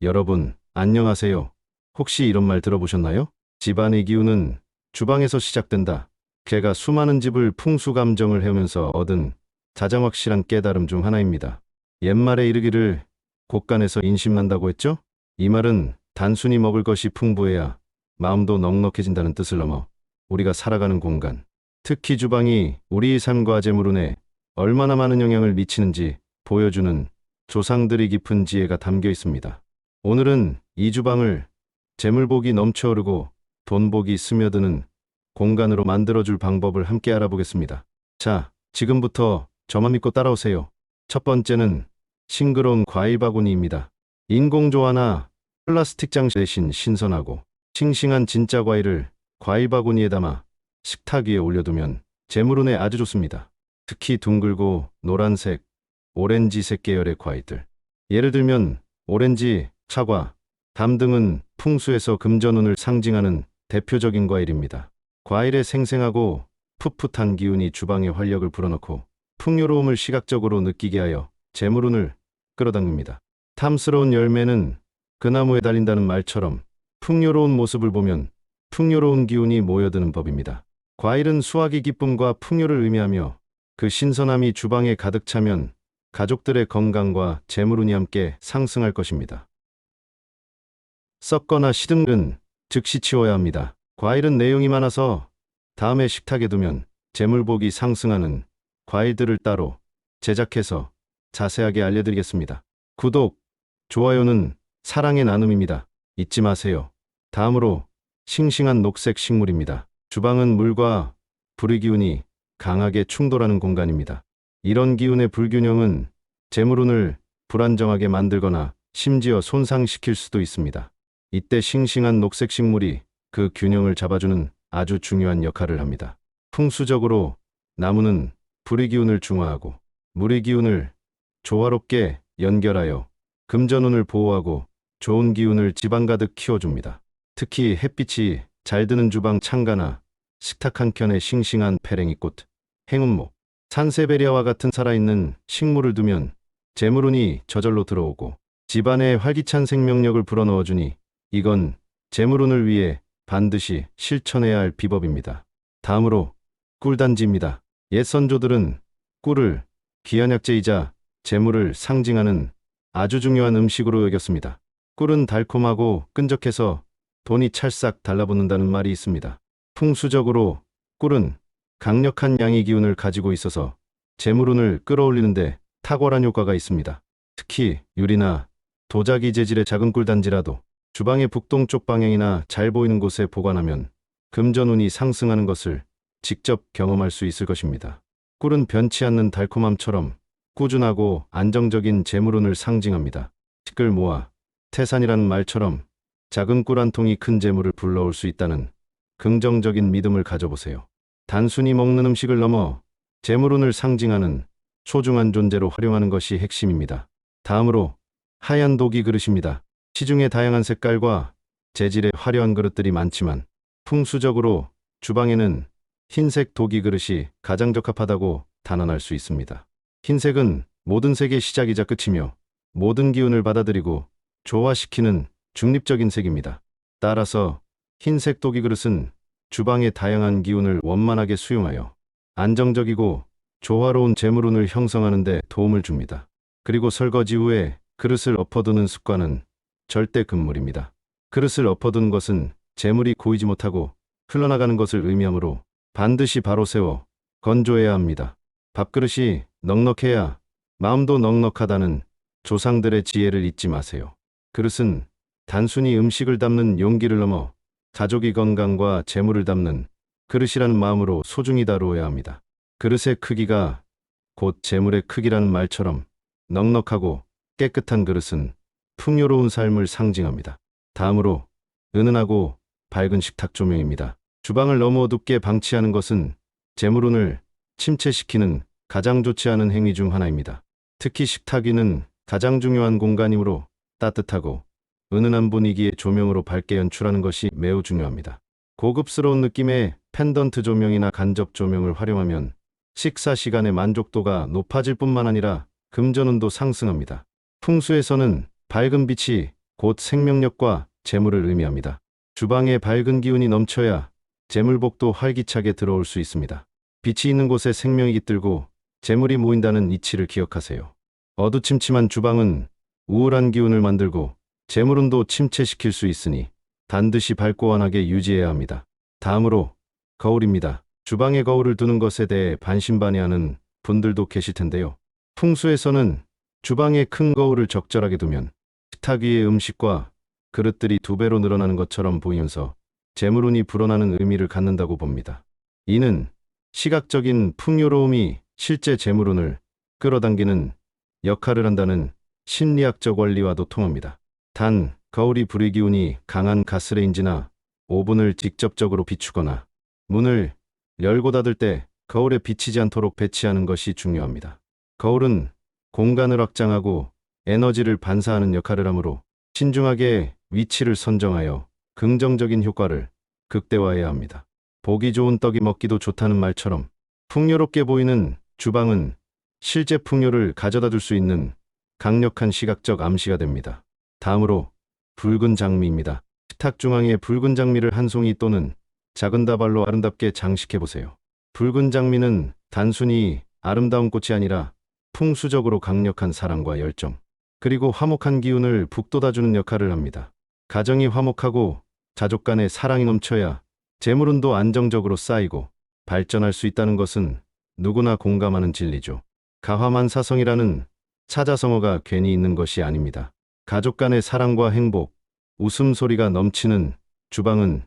여러분, 안녕하세요. 혹시 이런 말 들어보셨나요? 집안의 기운은 주방에서 시작된다. 제가 수많은 집을 풍수감정을 해오면서 얻은 가장 확실한 깨달음 중 하나입니다. 옛말에 이르기를 곳간에서 인심난다고 했죠? 이 말은 단순히 먹을 것이 풍부해야 마음도 넉넉해진다는 뜻을 넘어 우리가 살아가는 공간, 특히 주방이 우리의 삶과 재물운에 얼마나 많은 영향을 미치는지 보여주는 조상들이 깊은 지혜가 담겨 있습니다. 오늘은 이 주방을 재물복이 넘쳐흐르고 돈복이 스며드는 공간으로 만들어줄 방법을 함께 알아보겠습니다. 자, 지금부터 저만 믿고 따라오세요. 첫 번째는 싱그러운 과일 바구니입니다. 인공조화나 플라스틱 장식 대신 신선하고 싱싱한 진짜 과일을 과일 바구니에 담아 식탁 위에 올려두면 재물운에 아주 좋습니다. 특히 둥글고 노란색, 오렌지색 계열의 과일들. 예를 들면 오렌지, 사과, 담 등은 풍수에서 금전운을 상징하는 대표적인 과일입니다. 과일의 생생하고 풋풋한 기운이 주방에 활력을 불어넣고 풍요로움을 시각적으로 느끼게 하여 재물운을 끌어당깁니다. 탐스러운 열매는 그 나무에 달린다는 말처럼 풍요로운 모습을 보면 풍요로운 기운이 모여드는 법입니다. 과일은 수확의 기쁨과 풍요를 의미하며 그 신선함이 주방에 가득 차면 가족들의 건강과 재물운이 함께 상승할 것입니다. 썩거나 시든 건 즉시 치워야 합니다. 과일은 내용이 많아서 다음에 식탁에 두면 재물복이 상승하는 과일들을 따로 제작해서 자세하게 알려드리겠습니다. 구독, 좋아요는 사랑의 나눔입니다. 잊지 마세요. 다음으로 싱싱한 녹색 식물입니다. 주방은 물과 불의 기운이 강하게 충돌하는 공간입니다. 이런 기운의 불균형은 재물운을 불안정하게 만들거나 심지어 손상시킬 수도 있습니다. 이때 싱싱한 녹색 식물이 그 균형을 잡아주는 아주 중요한 역할을 합니다. 풍수적으로 나무는 불의 기운을 중화하고 물의 기운을 조화롭게 연결하여 금전운을 보호하고 좋은 기운을 집안 가득 키워줍니다. 특히 햇빛이 잘 드는 주방 창가나 식탁 한켠에 싱싱한 페랭이꽃, 행운목, 산세베리아와 같은 살아있는 식물을 두면 재물운이 저절로 들어오고 집안에 활기찬 생명력을 불어넣어주니 이건 재물운을 위해 반드시 실천해야 할 비법입니다. 다음으로 꿀단지입니다. 옛 선조들은 꿀을 귀한 약재이자 재물을 상징하는 아주 중요한 음식으로 여겼습니다. 꿀은 달콤하고 끈적해서 돈이 찰싹 달라붙는다는 말이 있습니다. 풍수적으로 꿀은 강력한 양의 기운을 가지고 있어서 재물운을 끌어올리는데 탁월한 효과가 있습니다. 특히 유리나 도자기 재질의 작은 꿀단지라도 주방의 북동쪽 방향이나 잘 보이는 곳에 보관하면 금전운이 상승하는 것을 직접 경험할 수 있을 것입니다. 꿀은 변치 않는 달콤함처럼 꾸준하고 안정적인 재물운을 상징합니다. 티끌 모아 태산이라는 말처럼 작은 꿀 한 통이 큰 재물을 불러올 수 있다는 긍정적인 믿음을 가져보세요. 단순히 먹는 음식을 넘어 재물운을 상징하는 소중한 존재로 활용하는 것이 핵심입니다. 다음으로 하얀 도기 그릇입니다. 시중에 다양한 색깔과 재질의 화려한 그릇들이 많지만 풍수적으로 주방에는 흰색 도기 그릇이 가장 적합하다고 단언할 수 있습니다. 흰색은 모든 색의 시작이자 끝이며 모든 기운을 받아들이고 조화시키는 중립적인 색입니다. 따라서 흰색 도기 그릇은 주방의 다양한 기운을 원만하게 수용하여 안정적이고 조화로운 재물운을 형성하는 데 도움을 줍니다. 그리고 설거지 후에 그릇을 엎어두는 습관은 절대 금물입니다. 그릇을 엎어두는 것은 재물이 고이지 못하고 흘러나가는 것을 의미하므로 반드시 바로 세워 건조해야 합니다. 밥그릇이 넉넉해야 마음도 넉넉하다는 조상들의 지혜를 잊지 마세요. 그릇은 단순히 음식을 담는 용기를 넘어 가족의 건강과 재물을 담는 그릇이라는 마음으로 소중히 다루어야 합니다. 그릇의 크기가 곧 재물의 크기라는 말처럼 넉넉하고 깨끗한 그릇은 풍요로운 삶을 상징합니다. 다음으로 은은하고 밝은 식탁 조명입니다. 주방을 너무 어둡게 방치하는 것은 재물운을 침체시키는 가장 좋지 않은 행위 중 하나입니다. 특히 식탁 위는 가장 중요한 공간이므로 따뜻하고 은은한 분위기의 조명으로 밝게 연출하는 것이 매우 중요합니다. 고급스러운 느낌의 펜던트 조명이나 간접 조명을 활용하면 식사 시간의 만족도가 높아질 뿐만 아니라 금전운도 상승합니다. 풍수에서는 밝은 빛이 곧 생명력과 재물을 의미합니다. 주방에 밝은 기운이 넘쳐야 재물복도 활기차게 들어올 수 있습니다. 빛이 있는 곳에 생명이 깃들고 재물이 모인다는 이치를 기억하세요. 어두침침한 주방은 우울한 기운을 만들고 재물운도 침체시킬 수 있으니 반드시 밝고 환하게 유지해야 합니다. 다음으로 거울입니다. 주방에 거울을 두는 것에 대해 반신반의하는 분들도 계실 텐데요. 풍수에서는 주방에 큰 거울을 적절하게 두면 식탁 위의 음식과 그릇들이 2배로 늘어나는 것처럼 보이면서 재물운이 불어나는 의미를 갖는다고 봅니다. 이는 시각적인 풍요로움이 실제 재물운을 끌어당기는 역할을 한다는 심리학적 원리와도 통합니다. 단, 거울이 불의 기운이 강한 가스레인지나 오븐을 직접적으로 비추거나 문을 열고 닫을 때 거울에 비치지 않도록 배치하는 것이 중요합니다. 거울은 공간을 확장하고 에너지를 반사하는 역할을 하므로 신중하게 위치를 선정하여 긍정적인 효과를 극대화해야 합니다. 보기 좋은 떡이 먹기도 좋다는 말처럼 풍요롭게 보이는 주방은 실제 풍요를 가져다 줄 수 있는 강력한 시각적 암시가 됩니다. 다음으로 붉은 장미입니다. 식탁 중앙에 붉은 장미를 한 송이 또는 작은 다발로 아름답게 장식해 보세요. 붉은 장미는 단순히 아름다운 꽃이 아니라 풍수적으로 강력한 사랑과 열정, 그리고 화목한 기운을 북돋아주는 역할을 합니다. 가정이 화목하고 가족 간의 사랑이 넘쳐야 재물운도 안정적으로 쌓이고 발전할 수 있다는 것은 누구나 공감하는 진리죠. 가화만사성이라는 사자성어가 괜히 있는 것이 아닙니다. 가족 간의 사랑과 행복, 웃음소리가 넘치는 주방은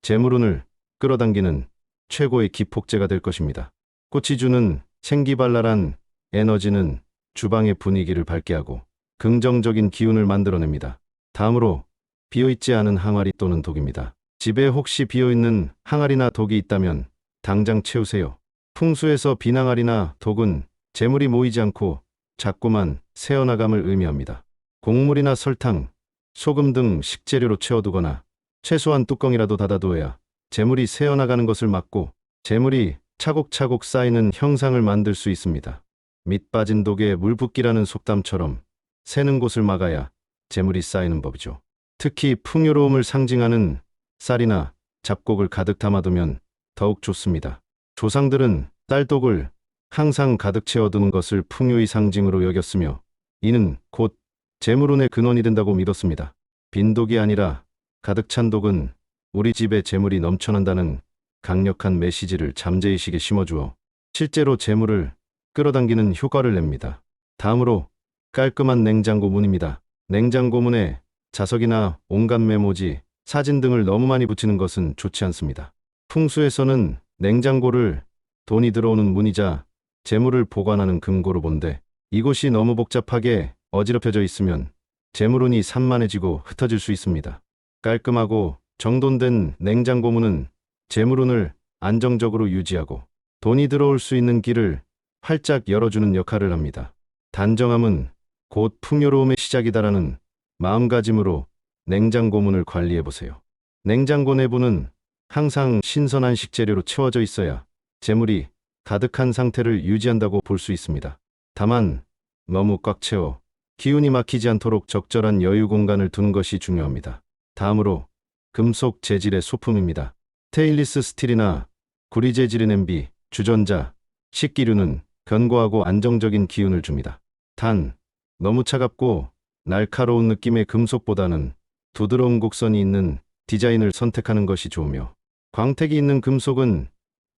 재물운을 끌어당기는 최고의 기폭제가 될 것입니다. 꽃이 주는 생기발랄한 에너지는 주방의 분위기를 밝게 하고 긍정적인 기운을 만들어냅니다. 다음으로 비어있지 않은 항아리 또는 독입니다. 집에 혹시 비어있는 항아리나 독이 있다면 당장 채우세요. 풍수에서 빈 항아리나 독은 재물이 모이지 않고 자꾸만 새어나감을 의미합니다. 곡물이나 설탕, 소금 등 식재료로 채워두거나 최소한 뚜껑이라도 닫아두어야 재물이 새어나가는 것을 막고 재물이 차곡차곡 쌓이는 형상을 만들 수 있습니다. 밑 빠진 독에 물 붓기라는 속담처럼 새는 곳을 막아야 재물이 쌓이는 법이죠. 특히 풍요로움을 상징하는 쌀이나 잡곡을 가득 담아두면 더욱 좋습니다. 조상들은 쌀독을 항상 가득 채워두는 것을 풍요의 상징으로 여겼으며 이는 곧 재물운의 근원이 된다고 믿었습니다. 빈 독이 아니라 가득 찬 독은 우리 집에 재물이 넘쳐난다는 강력한 메시지를 잠재의식에 심어주어 실제로 재물을 끌어당기는 효과를 냅니다. 다음으로 깔끔한 냉장고 문입니다. 냉장고 문에 자석이나 온갖 메모지, 사진 등을 너무 많이 붙이는 것은 좋지 않습니다. 풍수에서는 냉장고를 돈이 들어오는 문이자 재물을 보관하는 금고로 본데 이곳이 너무 복잡하게 어지럽혀져 있으면 재물운이 산만해지고 흩어질 수 있습니다. 깔끔하고 정돈된 냉장고 문은 재물운을 안정적으로 유지하고 돈이 들어올 수 있는 길을 활짝 열어주는 역할을 합니다. 단정함은 곧 풍요로움의 시작이다라는 마음가짐으로 냉장고 문을 관리해보세요. 냉장고 내부는 항상 신선한 식재료로 채워져 있어야 재물이 가득한 상태를 유지한다고 볼 수 있습니다. 다만 너무 꽉 채워 기운이 막히지 않도록 적절한 여유 공간을 두는 것이 중요합니다. 다음으로 금속 재질의 소품입니다. 스테인리스 스틸이나 구리 재질의 냄비, 주전자, 식기류는 견고하고 안정적인 기운을 줍니다. 단, 너무 차갑고 날카로운 느낌의 금속보다는 부드러운 곡선이 있는 디자인을 선택하는 것이 좋으며 광택이 있는 금속은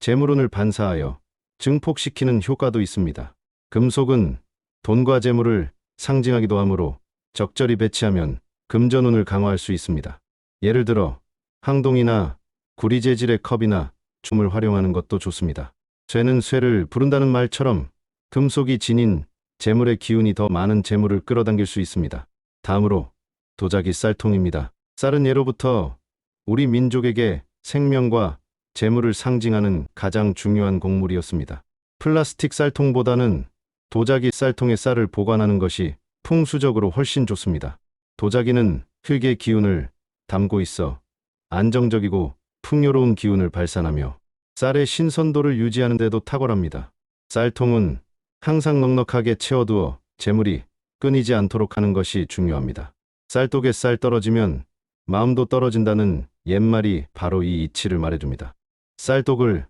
재물운을 반사하여 증폭시키는 효과도 있습니다. 금속은 돈과 재물을 상징하기도 하므로 적절히 배치하면 금전운을 강화할 수 있습니다. 예를 들어 항동이나 구리 재질의 컵이나 줌을 활용하는 것도 좋습니다. 쇠는 쇠를 부른다는 말처럼 금속이 지닌 재물의 기운이 더 많은 재물을 끌어당길 수 있습니다. 다음으로 도자기 쌀통입니다. 쌀은 예로부터 우리 민족에게 생명과 재물을 상징하는 가장 중요한 곡물이었습니다. 플라스틱 쌀통보다는 도자기 쌀통에 쌀을 보관하는 것이 풍수적으로 훨씬 좋습니다. 도자기는 흙의 기운을 담고 있어 안정적이고 풍요로운 기운을 발산하며 쌀의 신선도를 유지하는 데도 탁월합니다. 쌀통은 항상 넉넉하게 채워두어 재물이 끊이지 않도록 하는 것이 중요합니다. 쌀독에 쌀 떨어지면 마음도 떨어진다는 옛말이 바로 이 이치를 말해줍니다. 쌀독을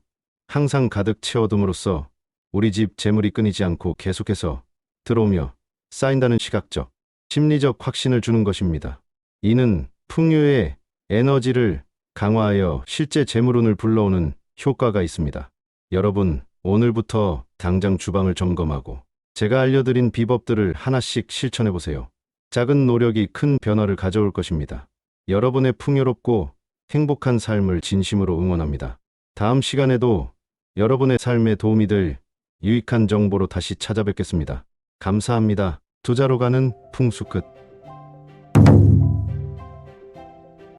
항상 가득 채워둠으로써 우리 집 재물이 끊이지 않고 계속해서 들어오며 쌓인다는 시각적, 심리적 확신을 주는 것입니다. 이는 풍요의 에너지를 강화하여 실제 재물운을 불러오는 효과가 있습니다. 여러분, 오늘부터 당장 주방을 점검하고 제가 알려드린 비법들을 하나씩 실천해 보세요. 작은 노력이 큰 변화를 가져올 것입니다. 여러분의 풍요롭고 행복한 삶을 진심으로 응원합니다. 다음 시간에도 여러분의 삶에 도움이 될 유익한 정보로 다시 찾아뵙겠습니다. 감사합니다. 투자로 가는 풍수 끝.